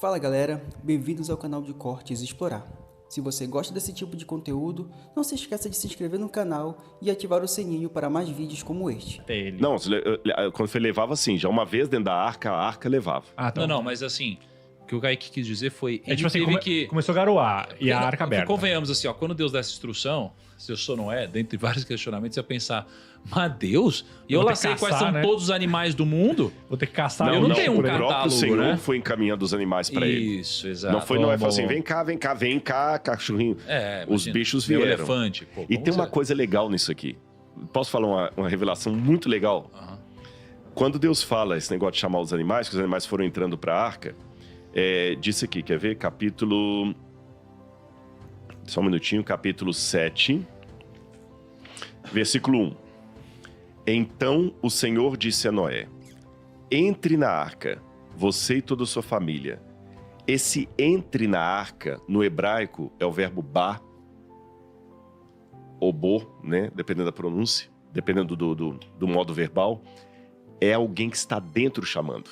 Fala galera, bem-vindos ao canal de Cortes Explorar. Se você gosta desse tipo de conteúdo, não se esqueça de se inscrever no canal e ativar o sininho para mais vídeos como este. Não, quando você levava assim, já uma vez dentro da arca, a arca levava. Ah, tá. Não, mas assim, o que o Kaique quis dizer foi... É tipo assim, começou a garoar e a arca aberta. Convenhamos assim, ó, quando Deus dá essa instrução, se eu sou Noé, dentre vários questionamentos, você ia pensar, mas Deus, e eu lá sei quais são todos os animais do mundo? Vou ter que caçar. Eu não tenho um O próprio catálogo, Senhor né? foi encaminhando os animais pra ele. Isso, exato. Não foi Noé falou assim, vem cá, cachorrinho. Os bichos vieram. Elefante. Pô, E tem uma coisa legal nisso aqui. Posso falar uma revelação muito legal? Uhum. Quando Deus fala esse negócio de chamar os animais, que os animais foram entrando pra arca, disse aqui, quer ver? Capítulo... Só um minutinho, capítulo 7, versículo 1. Então o Senhor disse a Noé, entre na arca, você e toda a sua família. Esse entre na arca, no hebraico, é o verbo ba, ou bo, né? Dependendo da pronúncia, dependendo do modo verbal, é alguém que está dentro chamando.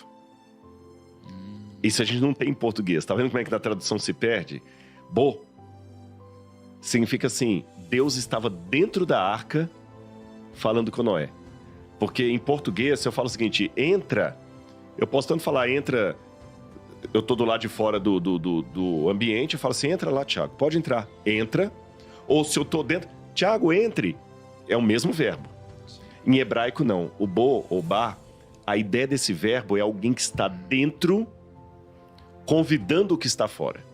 Isso a gente não tem em português. Tá vendo como é que na tradução se perde? Bo significa assim, Deus estava dentro da arca falando com Noé. Porque em português, se eu falo o seguinte, entra, eu posso tanto falar entra, eu tô do lado de fora do ambiente, eu falo assim, entra lá, Tiago, pode entrar. Entra. Ou se eu tô dentro, Tiago, entre. É o mesmo verbo. Em hebraico, não. O bo ou ba, a ideia desse verbo é alguém que está dentro convidando o que está fora.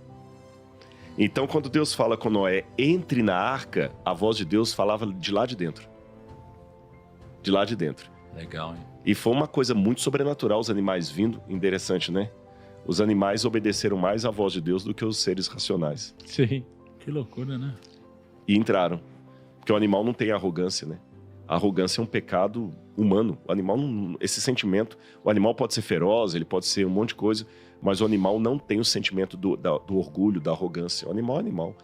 Então, quando Deus fala com Noé, entre na arca, a voz de Deus falava de lá de dentro. De lá de dentro. Legal, hein? E foi uma coisa muito sobrenatural, os animais vindo. Interessante, né? Os animais obedeceram mais à voz de Deus do que os seres racionais. Sim. Que loucura, né? E entraram. Porque o animal não tem arrogância, né? A arrogância é um pecado humano. O animal não, esse sentimento... O animal pode ser feroz, ele pode ser um monte de coisa, mas o animal não tem o sentimento do orgulho, da arrogância. O animal é animal.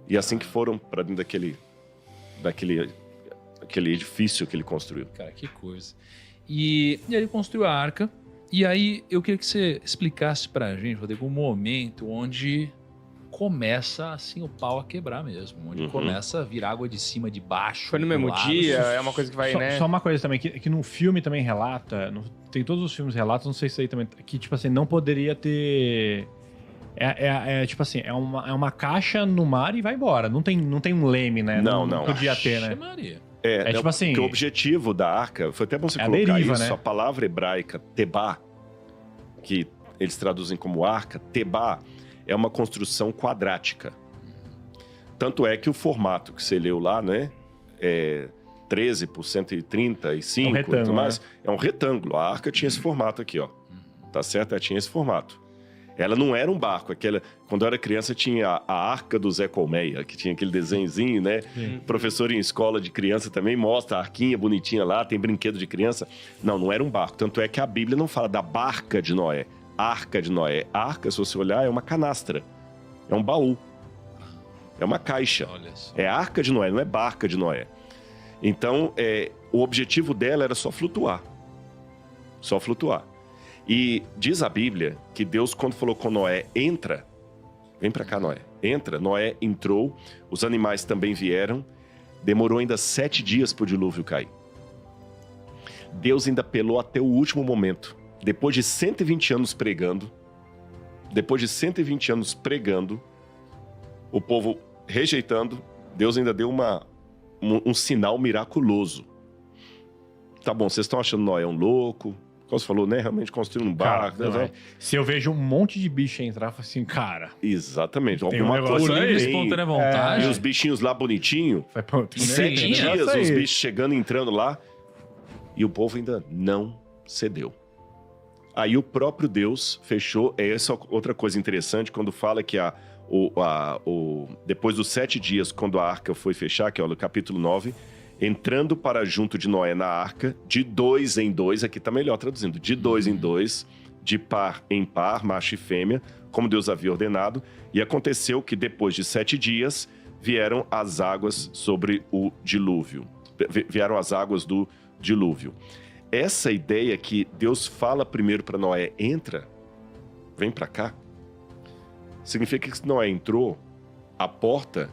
E assim que foram para dentro daquele edifício que ele construiu. Cara, que coisa. E aí ele construiu a arca. E aí eu queria que você explicasse pra gente, Rodrigo, um momento onde começa assim o pau a quebrar mesmo. Onde começa a vir água de cima, de baixo. Foi no mesmo dia, é uma coisa que vai, né? Só uma coisa também, que no filme também relata, tem todos os filmes relatam, não sei se aí também, que tipo assim, não poderia ter... tipo assim, é uma caixa no mar e vai embora. Não tem um leme, né? Não. Podia ter, né? Maria. Tipo assim... Porque o objetivo da arca, foi até bom você a colocar deriva, isso, né? a palavra hebraica, tebá, que eles traduzem como arca, tebá, é uma construção quadrática. Tanto é que o formato que você leu lá, né, 13 por 135, retângulo, mais, né? é um retângulo. A arca tinha esse formato aqui, ó. Tá certo? Ela tinha esse formato. Ela não era um barco. Quando eu era criança, tinha a arca do Zé Colmeia, que tinha aquele desenhozinho, né? Sim. Professor em escola de criança também mostra a arquinha bonitinha lá, tem brinquedo de criança. Não era um barco. Tanto é que a Bíblia não fala da barca de Noé. Arca de Noé. Arca, se você olhar, é uma canastra. É um baú. É uma caixa. Olha só. É a arca de Noé, não é barca de Noé. Então, o objetivo dela era só flutuar. Só flutuar. E diz a Bíblia que Deus, quando falou com Noé, entra, vem pra cá, Noé, entra, Noé entrou, os animais também vieram, demorou ainda 7 dias pro dilúvio cair. Deus ainda apelou até o último momento. Depois de 120 anos pregando, o povo rejeitando, Deus ainda deu um sinal miraculoso. Tá bom, vocês estão achando Noé um louco? Como você falou, né? Realmente construir um barco. Cara, se eu vejo um monte de bicho entrar, eu falo assim, cara... Exatamente. Tem Alguma um coisa negócio Livre, aí. espontânea vontade. E os bichinhos lá bonitinho. Vai pra outro Em 7 Sim, dias, isso aí. os bichos chegando e entrando lá. E o povo ainda não cedeu. Aí o próprio Deus fechou. Essa é outra coisa interessante, quando fala que depois dos 7 dias, quando a arca foi fechar, que é o capítulo 9, entrando para junto de Noé na arca, de 2 em 2, aqui tá melhor traduzindo, de 2 em 2, de par em par, macho e fêmea, como Deus havia ordenado. E aconteceu que depois de 7 dias, vieram as águas sobre o dilúvio. Vieram as águas do dilúvio. Essa ideia que Deus fala primeiro para Noé, entra, vem para cá, significa que se Noé entrou, a porta,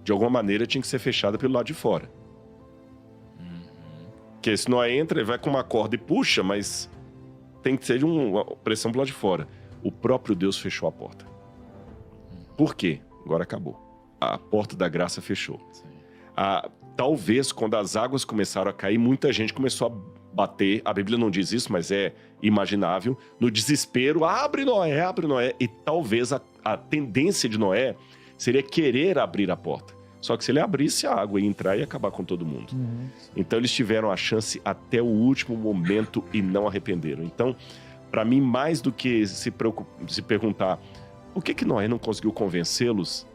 de alguma maneira, tinha que ser fechada pelo lado de fora. Porque se Noé entra, ele vai com uma corda e puxa, mas tem que ser de uma pressão pro lado de fora. O próprio Deus fechou a porta. Por quê? Agora acabou. A porta da graça fechou. Talvez, quando as águas começaram a cair, muita gente começou a bater. A Bíblia não diz isso, mas é imaginável. No desespero, abre Noé. E talvez a tendência de Noé seria querer abrir a porta. Só que se ele abrisse, a água ia entrar e ia acabar com todo mundo. Então, eles tiveram a chance até o último momento e não arrependeram. Então, para mim, mais do que se perguntar por que Noé não conseguiu convencê-los,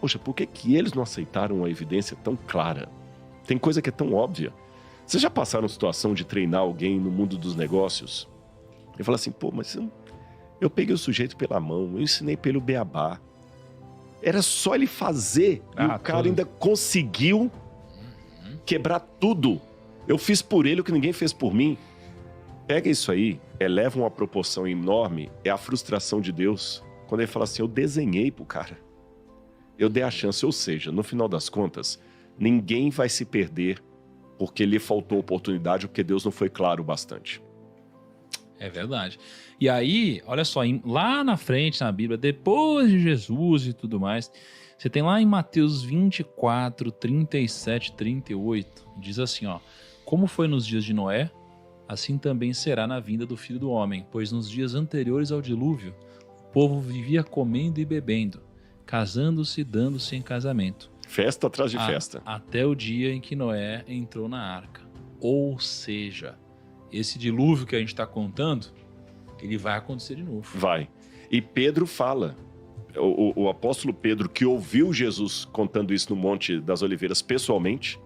poxa, por que eles não aceitaram uma evidência tão clara? Tem coisa que é tão óbvia. Vocês já passaram situação de treinar alguém no mundo dos negócios? E falar assim, pô, mas eu peguei o sujeito pela mão, eu ensinei pelo beabá. Era só ele fazer e o cara ainda conseguiu quebrar tudo. Eu fiz por ele o que ninguém fez por mim. Pega isso aí, eleva uma proporção enorme, é a frustração de Deus. Quando ele fala assim, eu desenhei pro cara. Eu dei a chance, ou seja, no final das contas, ninguém vai se perder porque lhe faltou oportunidade ou porque Deus não foi claro o bastante. É verdade. E aí, olha só, lá na frente na Bíblia, depois de Jesus e tudo mais, você tem lá em Mateus 24, 37, 38, diz assim, ó, como foi nos dias de Noé, assim também será na vinda do Filho do Homem, pois nos dias anteriores ao dilúvio, o povo vivia comendo e bebendo, casando-se e dando-se em casamento. Festa atrás de festa. Até o dia em que Noé entrou na arca. Ou seja, esse dilúvio que a gente está contando, ele vai acontecer de novo. Vai. E Pedro fala, o apóstolo Pedro, que ouviu Jesus contando isso no Monte das Oliveiras pessoalmente,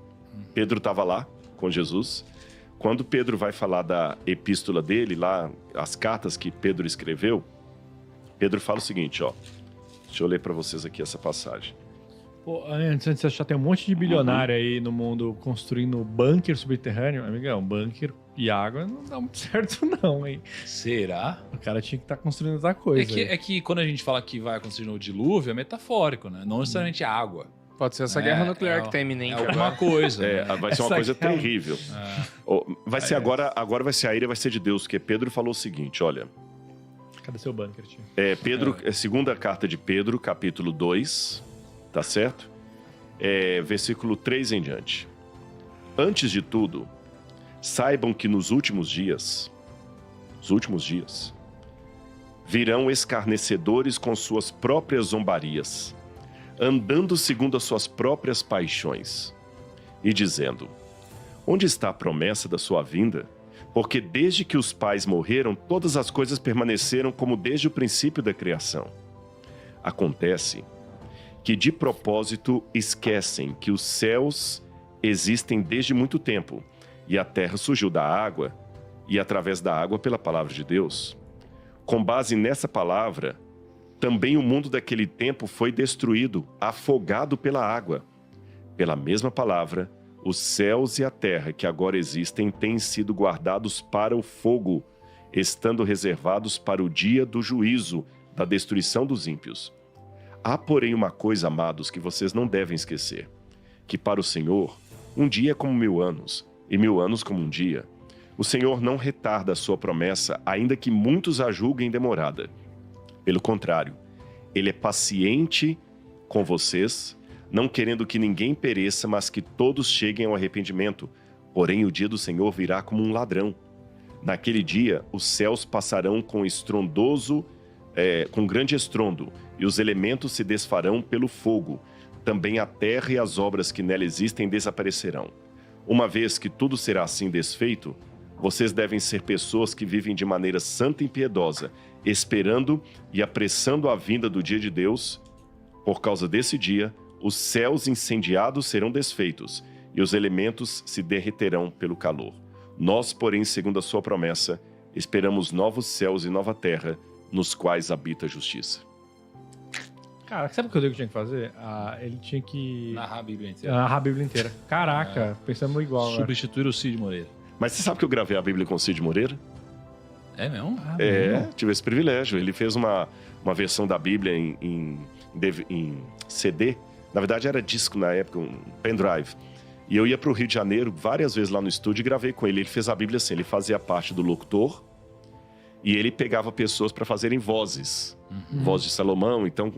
Pedro estava lá com Jesus. Quando Pedro vai falar da epístola dele, lá, as cartas que Pedro escreveu, Pedro fala o seguinte, ó. Deixa eu ler para vocês aqui essa passagem. Pô, antes de achar, tem um monte de bilionário aí no mundo construindo bunker subterrâneo. Amigão, bunker e água não dá muito certo não, hein? Será? O cara tinha que estar construindo outra coisa. É que quando a gente fala que vai acontecer no dilúvio, é metafórico, né? Não necessariamente água. Pode ser essa guerra nuclear que tá iminente. É alguma coisa. Vai ser uma coisa terrível. Vai ser agora vai ser a ira, vai ser de Deus, porque Pedro falou o seguinte, olha... Cadê seu bunker, tio? Pedro, segunda carta de Pedro, capítulo 2, tá certo? Versículo 3 em diante. Antes de tudo, saibam que nos últimos dias, virão escarnecedores com suas próprias zombarias, andando segundo as suas próprias paixões, e dizendo, onde está a promessa da sua vinda? Porque desde que os pais morreram, todas as coisas permaneceram como desde o princípio da criação. Acontece que de propósito esquecem que os céus existem desde muito tempo, e a terra surgiu da água, e através da água pela palavra de Deus. Com base nessa palavra, também o mundo daquele tempo foi destruído, afogado pela água. Pela mesma palavra, os céus e a terra que agora existem têm sido guardados para o fogo, estando reservados para o dia do juízo, da destruição dos ímpios. Há, porém, uma coisa, amados, que vocês não devem esquecer, que para o Senhor, um dia é como 1000 anos, e 1000 anos como um dia. O Senhor não retarda a sua promessa, ainda que muitos a julguem demorada. Pelo contrário, Ele é paciente com vocês, não querendo que ninguém pereça, mas que todos cheguem ao arrependimento. Porém, o dia do Senhor virá como um ladrão. Naquele dia, os céus passarão com grande estrondo, e os elementos se desfarão pelo fogo. Também a terra e as obras que nela existem desaparecerão. Uma vez que tudo será assim desfeito, vocês devem ser pessoas que vivem de maneira santa e piedosa, esperando e apressando a vinda do dia de Deus. Por causa desse dia, os céus incendiados serão desfeitos, e os elementos se derreterão pelo calor. Nós, porém, segundo a sua promessa, esperamos novos céus e nova terra, nos quais habita a justiça. Cara, sabe o que o Diego tinha que fazer? Ele tinha que... Narrar a Bíblia inteira. Narrar a Bíblia inteira. Caraca, pensamos igual. Substituir o Cid Moreira. Mas você sabe que eu gravei a Bíblia com o Cid Moreira? É mesmo? Tive esse privilégio. Ele fez uma uma versão da Bíblia em CD. Na verdade, era disco na época, um pendrive. E eu ia para o Rio de Janeiro várias vezes lá no estúdio e gravei com ele. Ele fez a Bíblia assim, ele fazia parte do locutor e ele pegava pessoas para fazerem vozes. Voz de Salomão, então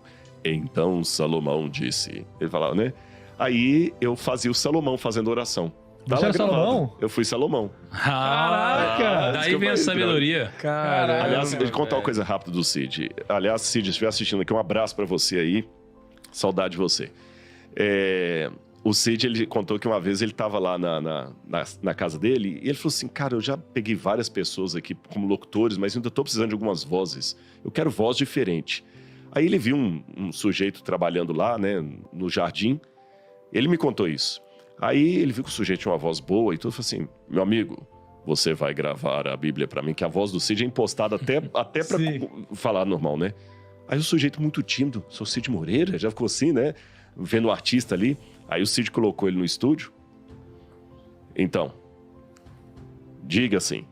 Salomão disse. Ele falava, né? Aí eu fazia o Salomão fazendo oração. Você era Salomão? Eu fui Salomão. Caraca! Daí vem a sabedoria. Caramba, Aliás, deixa eu contar uma velho. coisa rápida do Cid. Aliás, Cid, se estiver assistindo aqui, um abraço pra você aí. Saudade de você. O Cid, ele contou que uma vez ele estava lá na casa dele e ele falou assim, cara, eu já peguei várias pessoas aqui como locutores, mas ainda estou precisando de algumas vozes. Eu quero voz diferente. Aí ele viu um sujeito trabalhando lá, né, no jardim. Ele me contou isso. Aí ele viu que o sujeito tinha uma voz boa e tudo, falou assim, meu amigo, você vai gravar a Bíblia pra mim, que a voz do Cid é impostada até pra falar normal, né? Aí o sujeito muito tímido, sou Cid Moreira, já ficou assim, né? Vendo o artista ali. Aí o Cid colocou ele no estúdio. Então, diga assim,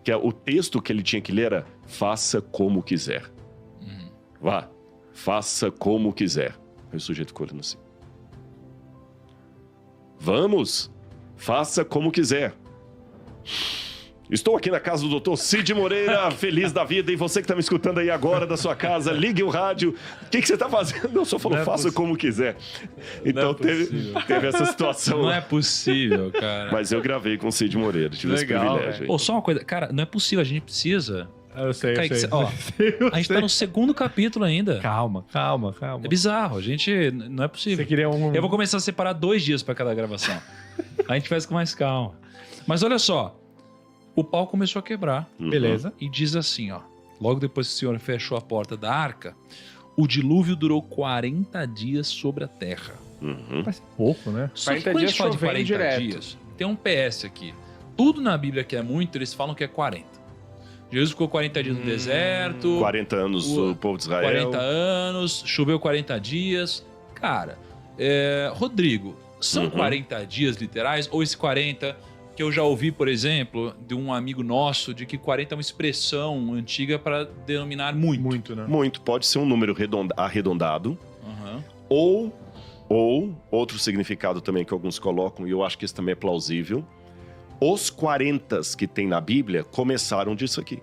que o texto que ele tinha que ler era faça como quiser. Vá, faça como quiser. Aí o sujeito ficou olhando assim. Vamos, faça como quiser. Estou aqui na casa do Dr. Cid Moreira, feliz da vida. E você que está me escutando aí agora da sua casa, ligue o rádio. O que você está fazendo? Eu só falou, faça como quiser. Então teve essa situação. Não é possível, cara. Mas eu gravei com o Cid Moreira, tive esse Legal, privilégio aí. Pô, só uma coisa, cara, não é possível, a gente precisa. Eu sei, Kaique, eu sei. ó, a gente tá no segundo capítulo ainda. Calma. É bizarro, a gente. Não é possível. Você queria um... Eu vou começar a separar 2 dias pra cada gravação. A gente faz com mais calma. Mas olha só, o pau começou a quebrar. Beleza. E diz assim, ó. Logo depois que o Senhor fechou a porta da arca, o dilúvio durou 40 dias sobre a terra. Parece pouco, né? Só que 40 quando a gente dias fala de chovendo 40 direto. dias, tem um PS aqui. Tudo na Bíblia que é muito, eles falam que é 40. Jesus ficou 40 dias no deserto. 40 anos o povo de Israel. 40 anos, choveu 40 dias. Cara, Rodrigo, são 40 dias literais? Ou esse 40 que eu já ouvi, por exemplo, de um amigo nosso, de que 40 é uma expressão antiga para denominar muito. Muito, né? Muito, pode ser um número arredondado. Aham. Ou outro significado também que alguns colocam, e eu acho que isso também é plausível. Os 40 que tem na Bíblia começaram disso aqui.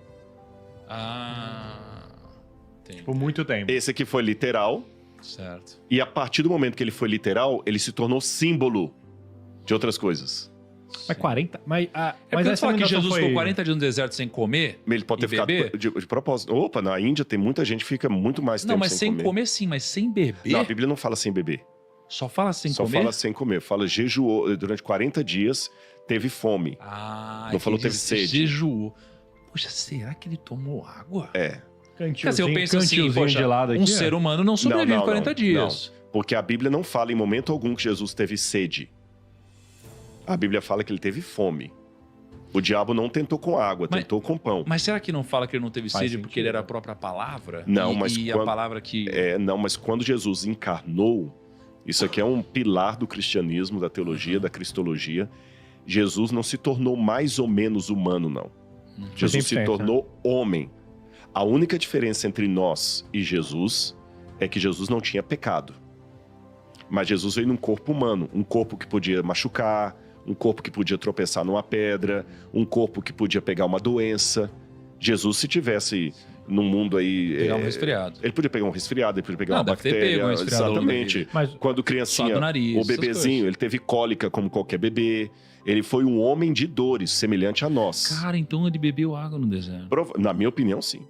Entendi. Por muito tempo. Esse aqui foi literal, Certo. e a partir do momento que ele foi literal, ele se tornou símbolo de outras coisas. Mas 40? Mas Mas essa você fala que iluminação Jesus foi... ficou 40 dias no deserto sem comer? Ele pode ter E ficado beber? de propósito. Opa, na Índia tem muita gente que fica muito mais tempo Não, mas sem comer. comer sim, mas sem beber? Não, a Bíblia não fala sem beber. Só fala sem Só comer? fala sem comer. Fala jejuou durante 40 dias, teve fome. Não falou teve sede. Jejuou. Poxa, será que ele tomou água? Cantilzinho, Quer dizer, eu penso assim, cantilzinho poxa, gelado aqui, um ó. ser humano não sobrevive 40 dias. Porque a Bíblia não fala em momento algum que Jesus teve sede. A Bíblia fala que ele teve fome. O diabo não tentou com água, Mas- tentou com pão. Mas será que não fala que ele não teve Faz sede sentido. porque ele era a própria palavra? Não, e, mas e quando- a palavra que... Não, mas quando Jesus encarnou, isso aqui é um pilar do cristianismo, da teologia, da cristologia. Jesus não se tornou mais ou menos humano, não. Jesus se 100%, tornou homem. A única diferença entre nós e Jesus é que Jesus não tinha pecado. Mas Jesus veio num corpo humano, um corpo que podia machucar, um corpo que podia tropeçar numa pedra, um corpo que podia pegar uma doença. Jesus, se tivesse num mundo aí... Pegar um resfriado. Ele podia pegar um resfriado, ele podia pegar Não, uma deve ter bactéria. pego um resfriado ao longo da Exatamente. vida. Mas Quando Só criancinha, do nariz, o essas bebezinho, coisas. ele teve cólica como qualquer bebê. Ele foi um homem de dores, semelhante a nós. Cara, então ele bebeu água no deserto. Na minha opinião, sim.